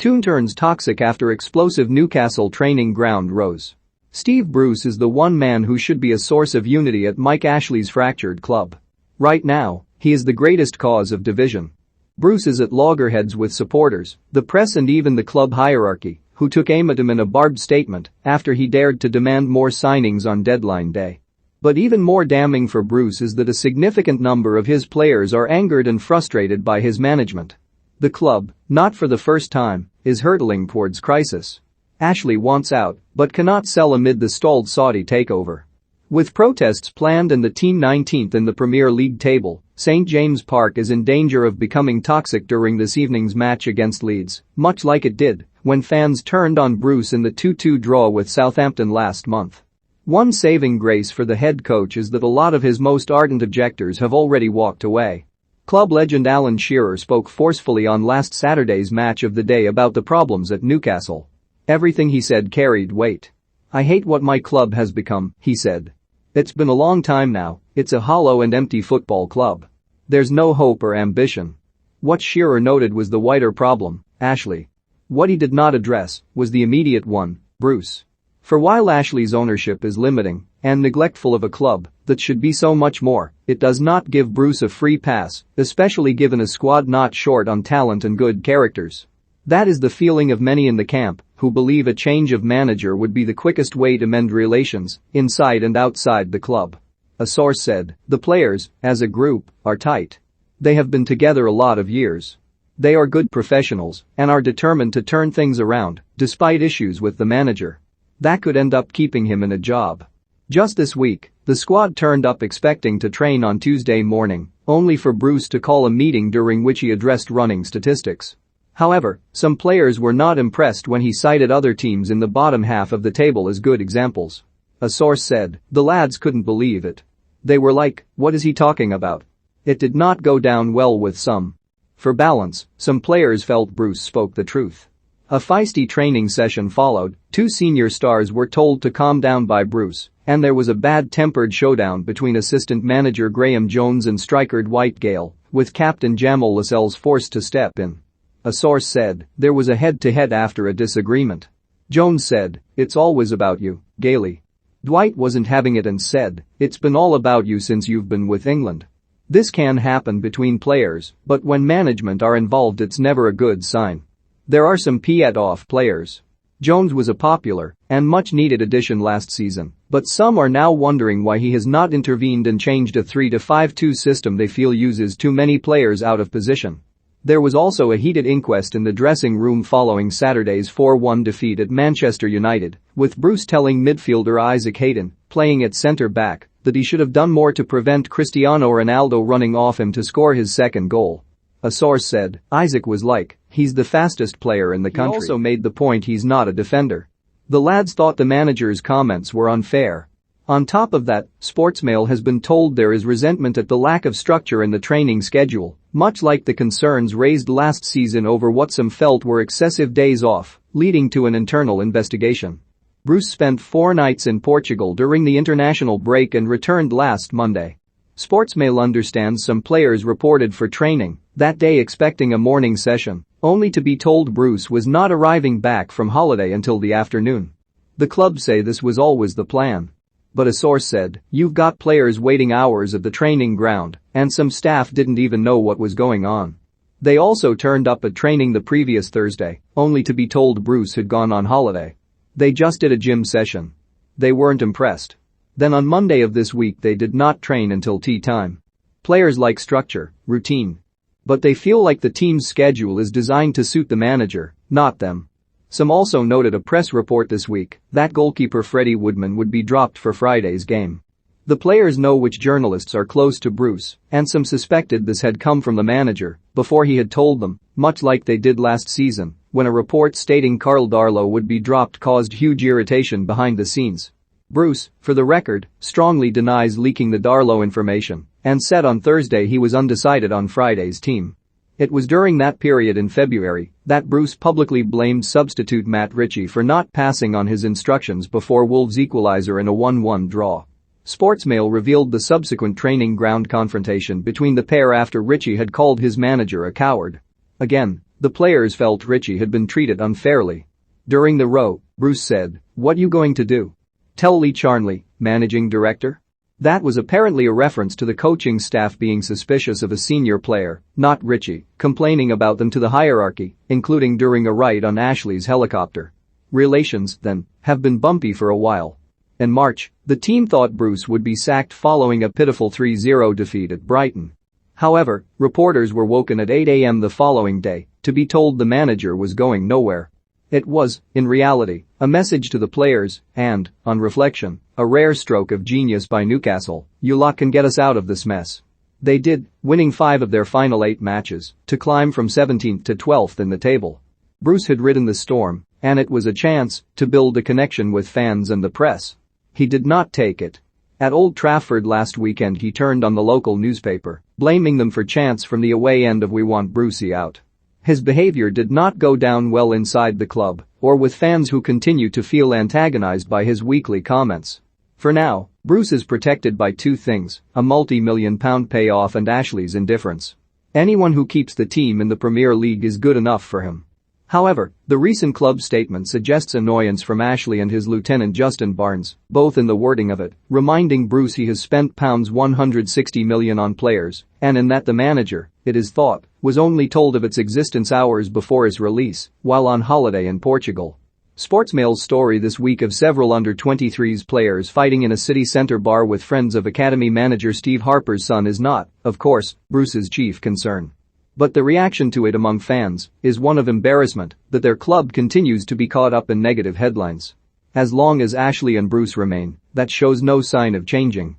Toon turns toxic after explosive Newcastle training ground rows. Steve Bruce is the one man who should be a source of unity at Mike Ashley's fractured club. Right now, he is the greatest cause of division. Bruce is at loggerheads with supporters, the press and even the club hierarchy, who took aim at him in a barbed statement after he dared to demand more signings on deadline day. But even more damning for Bruce is that a significant number of his players are angered and frustrated by his management. The club, not for the first time, is hurtling towards crisis. Ashley wants out but cannot sell amid the stalled Saudi takeover. With protests planned and the team 19th in the Premier League table, St James Park is in danger of becoming toxic during this evening's match against Leeds, much like it did when fans turned on Bruce in the 2-2 draw with Southampton last month. One saving grace for the head coach is that a lot of his most ardent objectors have already walked away. Club legend Alan Shearer spoke forcefully on last Saturday's match of the day about the problems at Newcastle. Everything he said carried weight. "I hate what my club has become," he said. "It's been a long time now, it's a hollow and empty football club. There's no hope or ambition." What Shearer noted was the wider problem, Ashley. What he did not address was the immediate one, Bruce. For while Ashley's ownership is limiting and neglectful of a club that should be so much more, it does not give Bruce a free pass, especially given a squad not short on talent and good characters. That is the feeling of many in the camp, who believe a change of manager would be the quickest way to mend relations inside and outside the club. A source said, "The players, as a group, are tight. They have been together a lot of years. They are good professionals and are determined to turn things around, despite issues with the manager. That could end up keeping him in a job." Just this week, the squad turned up expecting to train on Tuesday morning, only for Bruce to call a meeting during which he addressed running statistics. However, some players were not impressed when he cited other teams in the bottom half of the table as good examples. A source said, "The lads couldn't believe it. They were like, what is he talking about?" It did not go down well with some. For balance, some players felt Bruce spoke the truth. A feisty training session followed, two senior stars were told to calm down by Bruce, and there was a bad-tempered showdown between assistant manager Graham Jones and striker Dwight Gale, with captain Jamal Lascelles forced to step in. A source said, "There was a head-to-head after a disagreement. Jones said, 'It's always about you, Gailey.' Dwight wasn't having it and said, 'It's been all about you since you've been with England.' This can happen between players, but when management are involved it's never a good sign. There are some piet-off players. Jones was a popular and much-needed addition last season, but some are now wondering why he has not intervened and changed a 3-5-2 system they feel uses too many players out of position." There was also a heated inquest in the dressing room following Saturday's 4-1 defeat at Manchester United, with Bruce telling midfielder Isaac Hayden, playing at centre-back, that he should have done more to prevent Cristiano Ronaldo running off him to score his second goal. A source said, "Isaac was like, he's the fastest player in the country." He also made the point he's not a defender. The lads thought the manager's comments were unfair. On top of that, Sportsmail has been told there is resentment at the lack of structure in the training schedule, much like the concerns raised last season over what some felt were excessive days off, leading to an internal investigation. Bruce spent 4 nights in Portugal during the international break and returned last Monday. Sportsmail understands some players reported for training that day expecting a morning session, only to be told Bruce was not arriving back from holiday until the afternoon. The club say this was always the plan. But a source said, "You've got players waiting hours at the training ground, and some staff didn't even know what was going on." They also turned up at training the previous Thursday, only to be told Bruce had gone on holiday. They just did a gym session. They weren't impressed. Then on Monday of this week they did not train until tea time. Players like structure, routine. But they feel like the team's schedule is designed to suit the manager, not them. Some also noted a press report this week that goalkeeper Freddie Woodman would be dropped for Friday's game. The players know which journalists are close to Bruce, and some suspected this had come from the manager before he had told them, much like they did last season, when a report stating Karl Darlow would be dropped caused huge irritation behind the scenes. Bruce, for the record, strongly denies leaking the Darlow information and said on Thursday he was undecided on Friday's team. It was during that period in February that Bruce publicly blamed substitute Matt Ritchie for not passing on his instructions before Wolves' equaliser in a 1-1 draw. Sportsmail revealed the subsequent training ground confrontation between the pair after Ritchie had called his manager a coward. Again, The players felt Richie had been treated unfairly. During the row, Bruce said, "What you going to do? Tell Lee Charnley, managing director?" That was apparently a reference to the coaching staff being suspicious of a senior player, not Richie, complaining about them to the hierarchy, including during a ride on Ashley's helicopter. Relations, then, have been bumpy for a while. In March, the team thought Bruce would be sacked following a pitiful 3-0 defeat at Brighton. However, reporters were woken at 8 a.m. the following day to be told the manager was going nowhere. It was, in reality, a message to the players and, on reflection, a rare stroke of genius by Newcastle. "You lot can get us out of this mess." They did, winning 5 of their final 8 matches to climb from 17th to 12th in the table. Bruce had ridden the storm, and it was a chance to build a connection with fans and the press. He did not take it. At Old Trafford last weekend he turned on the local newspaper, blaming them for chants from the away end of "We want Brucey out." His behavior did not go down well inside the club or with fans who continue to feel antagonized by his weekly comments. For now, Bruce is protected by 2 things: a multi-million-pound payoff and Ashley's indifference. Anyone who keeps the team in the Premier League is good enough for him. However, the recent club statement suggests annoyance from Ashley and his lieutenant Justin Barnes, both in the wording of it, reminding Bruce he has spent £160 million on players, and in that the manager, it is thought, was only told of its existence hours before its release, while on holiday in Portugal. Sportsmail's story this week of several under-23s players fighting in a city centre bar with friends of academy manager Steve Harper's son is not, of course, Bruce's chief concern. But the reaction to it among fans is one of embarrassment that their club continues to be caught up in negative headlines. As long as Ashley and Bruce remain, that shows no sign of changing.